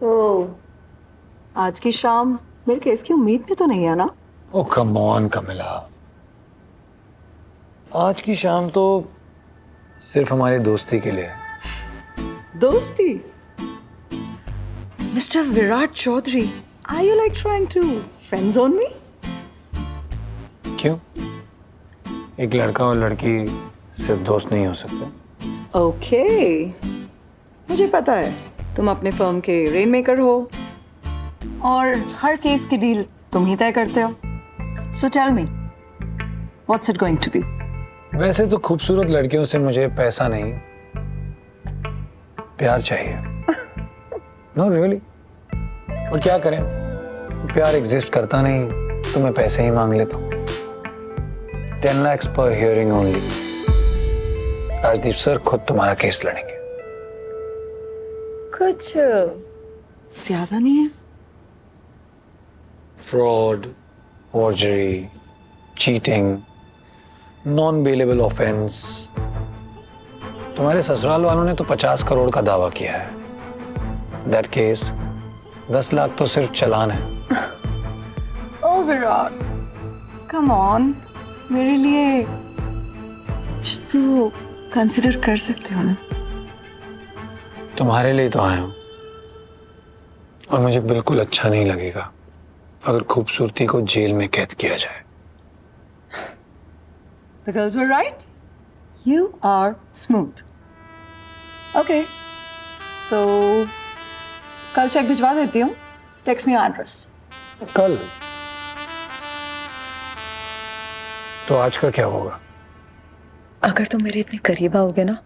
तो आज की शाम मेरे केस की उम्मीद में तो नहीं है ना? ओ कम ऑन कमिला, आज की शाम तो सिर्फ हमारी दोस्ती के लिए है। दोस्ती? Mister Virat Chaudhary, are you like trying to friend zone me? क्यों? एक लड़का और लड़की सिर्फ दोस्त नहीं हो सकते? ओके, मुझे पता है तुम अपने फर्म के रेन मेकर हो और हर केस की डील तुम ही तय करते हो। So tell me, what's it going to be? वैसे तो खूबसूरत लड़कियों से मुझे पैसा नहीं, प्यार चाहिए। No really. और क्या करें, प्यार एग्जिस्ट करता नहीं तो मैं पैसे ही मांग लेता हूँ। 10 lakhs पर हियरिंग ओनली। राजदीप सर खुद तुम्हारा केस लड़ेंगे। कुछ ज्यादा नहीं है? Fraud, forgery, cheating, non bailable offence. तुम्हारे ससुराल वालों ने तो 50 करोड़ का दावा किया है। दैट केस 10 लाख तो सिर्फ चालान है। ओ विराट, कम ऑन, मेरे लिए कुछ तो कंसिडर कर सकते हो ना? तुम्हारे लिए तो आया हूं, और मुझे बिल्कुल अच्छा नहीं लगेगा अगर खूबसूरती को जेल में कैद किया जाए। The girls were right. You are smooth. Okay. तो कल चेक भिजवा देती हूँ। Text me your address. कल? तो आज का क्या होगा? अगर तुम मेरे इतने करीब आओगे ना,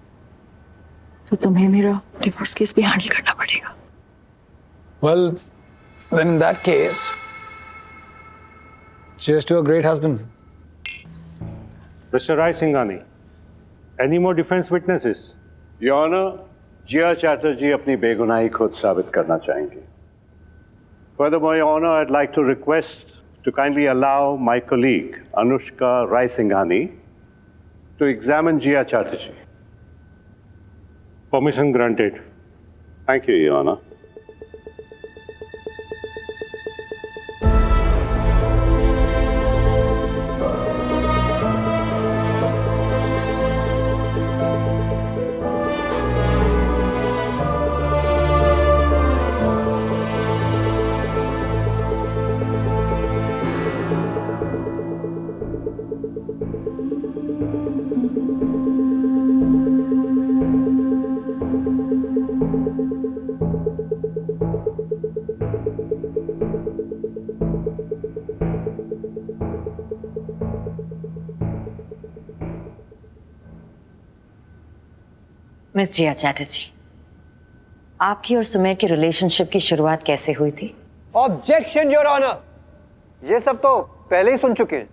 तो तुम्हें मेरा डिवोर्स केस भी हैंडल करना पड़ेगा। Well, then in that case, cheers to a great husband. Mr. Rai Singhani, any more defense witnesses? Your Honor, Jia Chatterjee अपनी बेगुनाही खुद साबित करना चाहेंगी। Furthermore, Your Honor, I'd like to request to kindly allow my colleague Anushka Rai Singhani to examine Jia Chatterjee. Permission granted. Thank you, Your Honor. Miss Jiya Chatterjee, आपकी और सुमेर की relationship की शुरुआत कैसे हुई थी? ऑब्जेक्शन योर ऑनर, ये सब तो पहले ही सुन चुके हैं।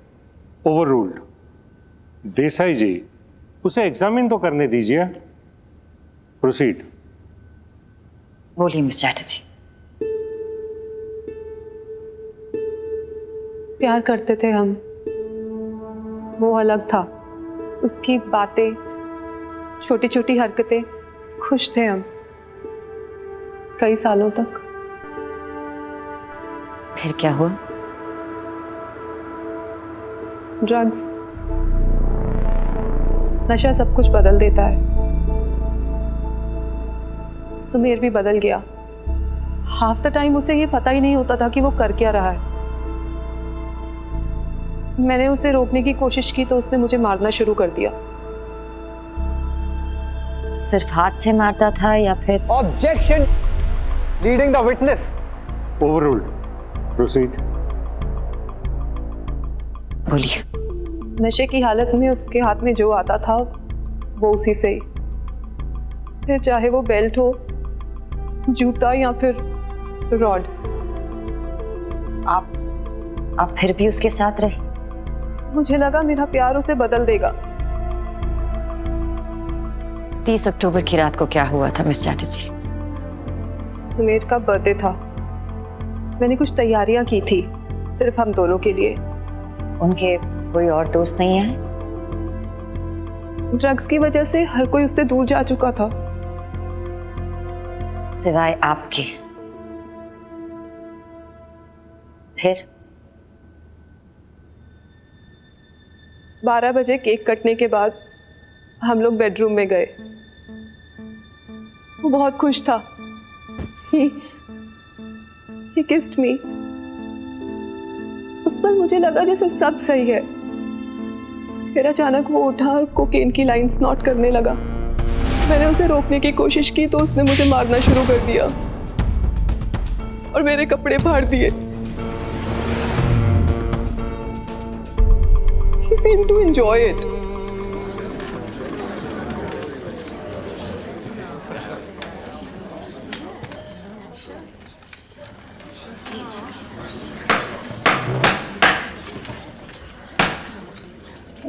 ओवररूल्ड। देसाई जी, उसे एग्जामिन तो करने दीजिए। प्रोसीड। बोलिए मिस चैटर्जी। प्यार करते थे हम, वो अलग था। उसकी बातें, छोटी छोटी हरकतें, खुश थे हम कई सालों तक। फिर क्या हुआ? ड्रग्स, नशा सब कुछ बदल देता है। सुमेर भी बदल गया। हाफ द टाइम उसे ये पता ही नहीं होता था कि वो कर क्या रहा है। मैंने उसे रोकने की कोशिश की तो उसने मुझे मारना शुरू कर दिया। सिर्फ हाथ से मारता था या फिर? Objection, leading the witness. Overruled. Proceed. बोलिए। नशे की हालत में उसके हाथ में जो आता था वो उसी से ही, फिर चाहे वो बेल्ट हो, जूता या फिर रॉड। आप फिर भी उसके साथ रहे? मुझे लगा मेरा प्यार उसे बदल देगा। 30 अक्टूबर की रात को क्या हुआ था मिस चैटर्जी? सुमेर का बर्थडे था। मैंने कुछ तैयारियां की थी सिर्फ हम दोनों के लिए। उनके कोई और दोस्त नहीं है? ड्रग्स की वजह से हर कोई उससे दूर जा चुका था। सिवाय आपके। फिर 12 बजे केक कटने के बाद हम लोग बेडरूम में गए। वो बहुत खुश था। He kissed me. उस पर मुझे लगा जैसे सब सही है। फिर अचानक वो उठा और कोकेन की लाइंस नोट करने लगा। मैंने उसे रोकने की कोशिश की तो उसने मुझे मारना शुरू कर दिया और मेरे कपड़े फाड़ दिए। He seemed to enjoy it.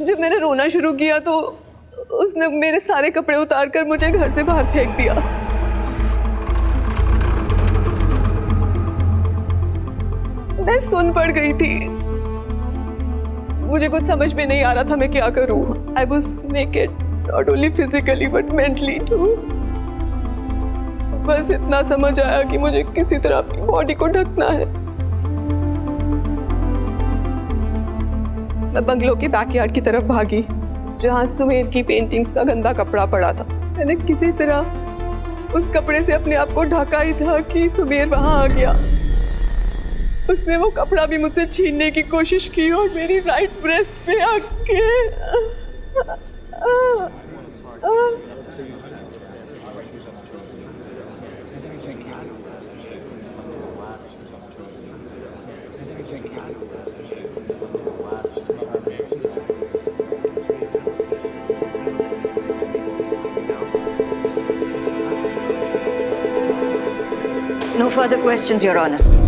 जब मैंने रोना शुरू किया तो उसने मेरे सारे कपड़े उतारकर मुझे घर से बाहर फेंक दिया। मैं सुन पड़ गई थी। मुझे कुछ समझ में नहीं आ रहा था मैं क्या करूं। I was naked, not only physically but mentally too. बस इतना समझ आया कि मुझे किसी तरह अपनी बॉडी को ढकना है। मैं बंगलो के बैकयार्ड की तरफ भागी जहां सुमेर की पेंटिंग्स का गंदा कपड़ा पड़ा था। मैंने किसी तरह उस कपड़े से अपने आप को ढका ही था कि सुमेर वहां आ गया। उसने वो कपड़ा भी मुझसे छीनने की कोशिश की और मेरी राइट ब्रेस्ट पे आके No further questions, Your Honor.